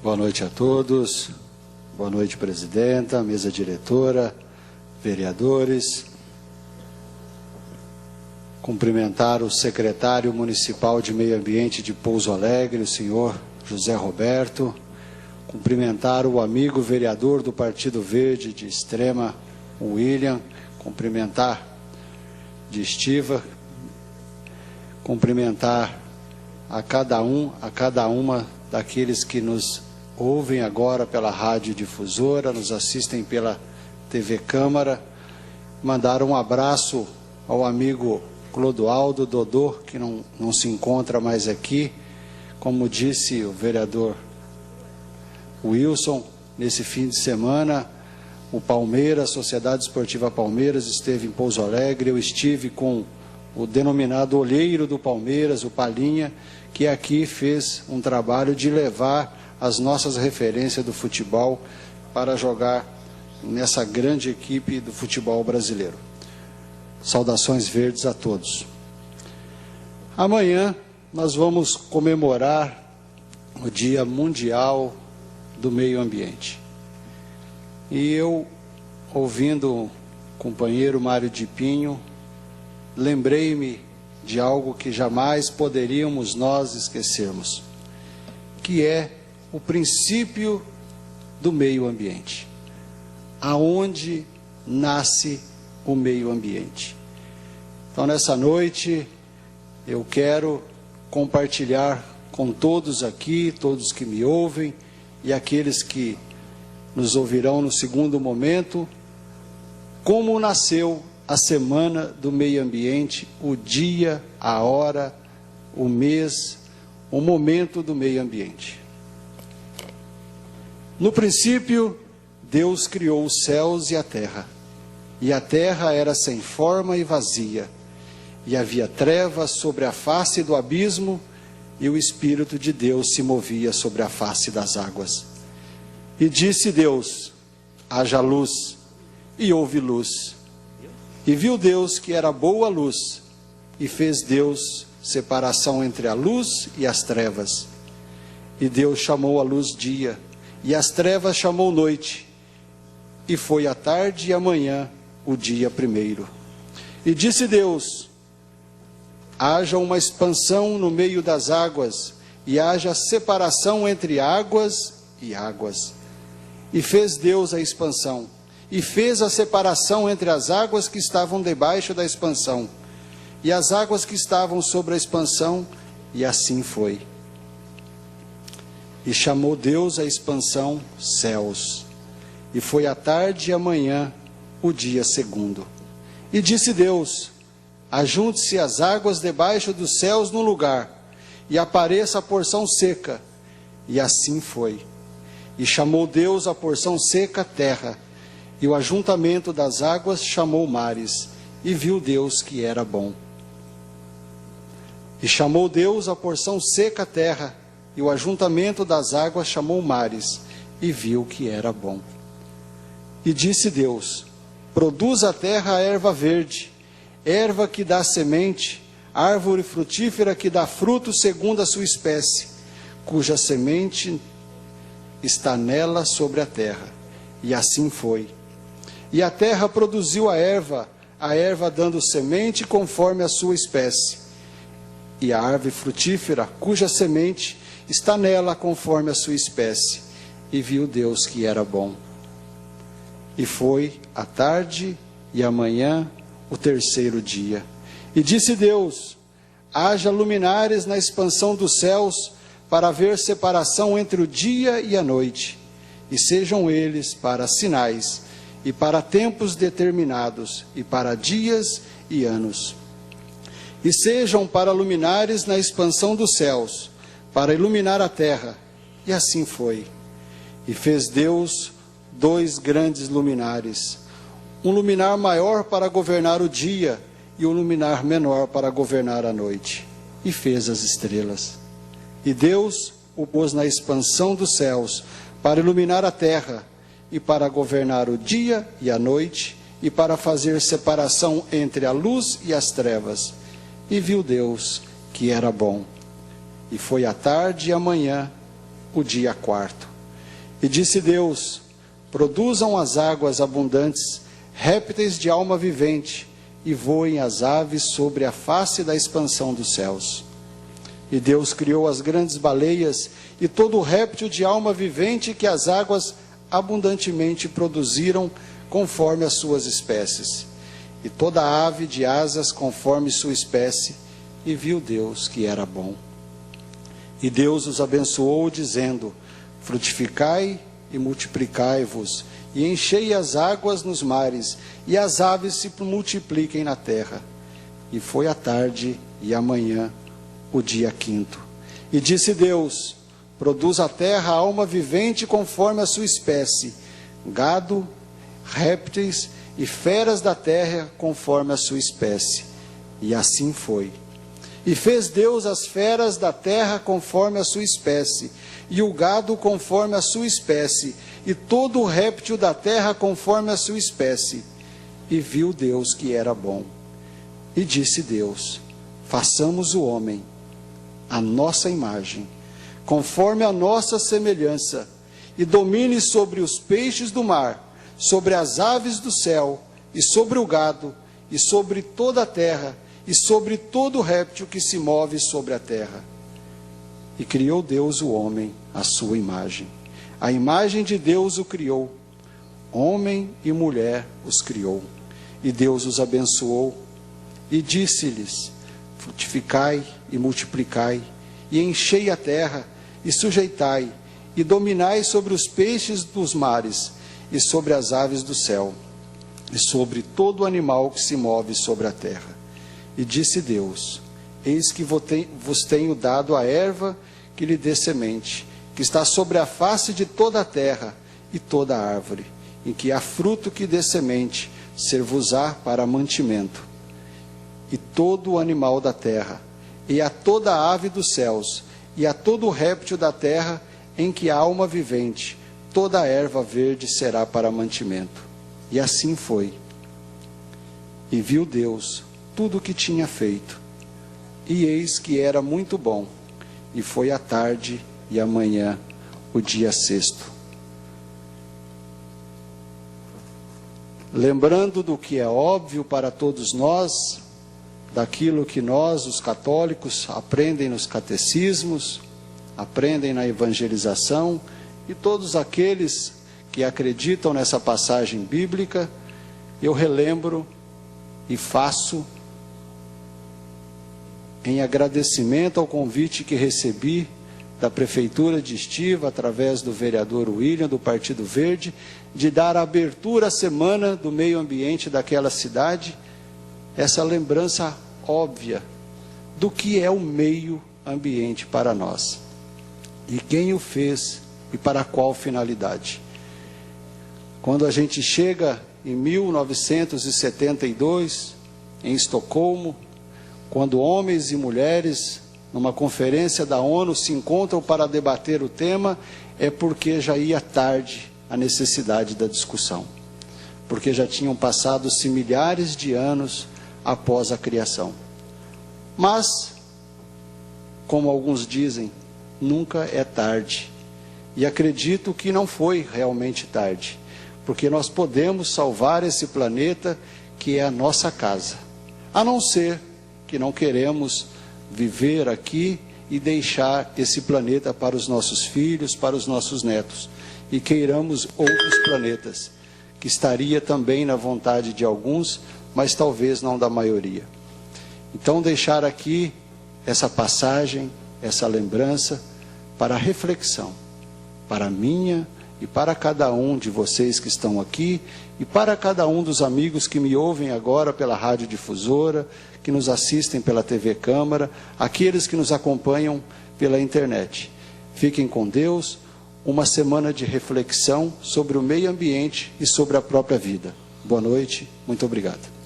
Boa noite a todos. Boa noite, presidenta, mesa diretora, vereadores. Cumprimentar o secretário municipal de Meio Ambiente de Pouso Alegre, o senhor José Roberto. Cumprimentar o amigo vereador do Partido Verde de Extrema, o William. Cumprimentar de Estiva. Cumprimentar a cada uma daqueles que nos ouvem agora pela rádio difusora, nos assistem pela TV Câmara. Mandar um abraço ao amigo Clodoaldo Dodô, que não se encontra mais aqui. Como disse o vereador Wilson, nesse fim de semana, o Palmeiras, a Sociedade Esportiva Palmeiras, esteve em Pouso Alegre. Eu estive com o denominado olheiro do Palmeiras, o Palinha, que aqui fez um trabalho de levar as nossas referências do futebol para jogar nessa grande equipe do futebol brasileiro. Saudações verdes a todos. Amanhã nós vamos comemorar o Dia Mundial do Meio Ambiente. E eu, ouvindo o companheiro Mário de Pinho, lembrei-me de algo que jamais poderíamos nós esquecermos, que é o princípio do meio ambiente. Aonde nasce o meio ambiente? Então, nessa noite, eu quero compartilhar com todos aqui, todos que me ouvem e aqueles que nos ouvirão no segundo momento, como nasceu a Semana do Meio Ambiente, o dia, a hora, o mês, o momento do meio ambiente. No princípio, Deus criou os céus e a terra era sem forma e vazia, e havia trevas sobre a face do abismo, e o Espírito de Deus se movia sobre a face das águas. E disse Deus: haja luz, e houve luz. E viu Deus que era boa a luz, e fez Deus separação entre a luz e as trevas. E Deus chamou a luz dia, e as trevas chamou noite. E foi a tarde e a manhã o dia primeiro. E disse Deus: haja uma expansão no meio das águas, e haja separação entre águas e águas. E fez Deus a expansão, e fez a separação entre as águas que estavam debaixo da expansão, e as águas que estavam sobre a expansão, e assim foi. E chamou Deus a expansão céus. E foi a tarde e a manhã o dia segundo. E disse Deus: ajunte-se as águas debaixo dos céus num lugar, e apareça a porção seca. E assim foi. E chamou Deus a porção seca terra, e o ajuntamento das águas chamou mares, e viu Deus que era bom. E chamou Deus a porção seca terra, e o ajuntamento das águas chamou mares, e viu que era bom. E disse Deus: produz a terra a erva verde, erva que dá semente, árvore frutífera que dá fruto segundo a sua espécie, cuja semente está nela sobre a terra. E assim foi. E a terra produziu a erva dando semente conforme a sua espécie, e a árvore frutífera, cuja semente está nela conforme a sua espécie. E viu Deus que era bom. E foi a tarde e a manhã o terceiro dia. E disse Deus: haja luminares na expansão dos céus, para haver separação entre o dia e a noite, e sejam eles para sinais, e para tempos determinados, e para dias e anos. E sejam para luminares na expansão dos céus, para iluminar a terra. E assim foi. E fez Deus 2 grandes luminares, um luminar maior para governar o dia, e um luminar menor para governar a noite. E fez as estrelas. E Deus o pôs na expansão dos céus, para iluminar a terra, e para governar o dia e a noite, e para fazer separação entre a luz e as trevas. E viu Deus que era bom. E foi a tarde e a manhã o dia quarto. E disse Deus: produzam as águas abundantes répteis de alma vivente, e voem as aves sobre a face da expansão dos céus. E Deus criou as grandes baleias e todo o réptil de alma vivente que as águas abundantemente produziram conforme as suas espécies, e toda ave de asas conforme sua espécie, e viu Deus que era bom. E Deus os abençoou, dizendo: frutificai e multiplicai-vos, e enchei as águas nos mares, e as aves se multipliquem na terra. E foi a tarde e a manhã, o dia quinto. E disse Deus: produz a terra alma vivente conforme a sua espécie, gado, répteis e feras da terra conforme a sua espécie. E assim foi. E fez Deus as feras da terra conforme a sua espécie, e o gado conforme a sua espécie, e todo o réptil da terra conforme a sua espécie. E viu Deus que era bom. E disse Deus: façamos o homem à nossa imagem, conforme a nossa semelhança, e domine sobre os peixes do mar, sobre as aves do céu, e sobre o gado, e sobre toda a terra, e sobre todo réptil que se move sobre a terra. E criou Deus o homem à sua imagem. A imagem de Deus o criou. Homem e mulher os criou. E Deus os abençoou. E disse-lhes: frutificai e multiplicai, e enchei a terra, e sujeitai, e dominai sobre os peixes dos mares, e sobre as aves do céu, e sobre todo animal que se move sobre a terra. E disse Deus: eis que vos tenho dado a erva que lhe dê semente, que está sobre a face de toda a terra, e toda a árvore, em que há fruto que dê semente, ser-vos-á para mantimento. E todo o animal da terra, e a toda a ave dos céus, e a todo o réptil da terra, em que há alma vivente, toda a erva verde será para mantimento. E assim foi. E viu Deus tudo o que tinha feito, e eis que era muito bom. E foi a tarde e a manhã, o dia sexto. Lembrando do que é óbvio para todos nós, daquilo que nós, os católicos, aprendem nos catecismos, aprendem na evangelização, e todos aqueles que acreditam nessa passagem bíblica, eu relembro e faço em agradecimento ao convite que recebi da Prefeitura de Estiva, através do vereador William, do Partido Verde, de dar abertura à Semana do Meio Ambiente daquela cidade, essa lembrança óbvia do que é o meio ambiente para nós, e quem o fez e para qual finalidade. Quando a gente chega em 1972, em Estocolmo, quando homens e mulheres, numa conferência da ONU, se encontram para debater o tema, é porque já ia tarde a necessidade da discussão. Porque já tinham passado-se milhares de anos após a criação. Mas, como alguns dizem, nunca é tarde. E acredito que não foi realmente tarde, porque nós podemos salvar esse planeta que é a nossa casa. A não ser que não queremos viver aqui e deixar esse planeta para os nossos filhos, para os nossos netos, e queiramos outros planetas, que estaria também na vontade de alguns, mas talvez não da maioria. Então, deixar aqui essa passagem, essa lembrança, para reflexão, para minha e para cada um de vocês que estão aqui, e para cada um dos amigos que me ouvem agora pela Rádio Difusora, que nos assistem pela TV Câmara, aqueles que nos acompanham pela internet. Fiquem com Deus, uma semana de reflexão sobre o meio ambiente e sobre a própria vida. Boa noite, muito obrigado.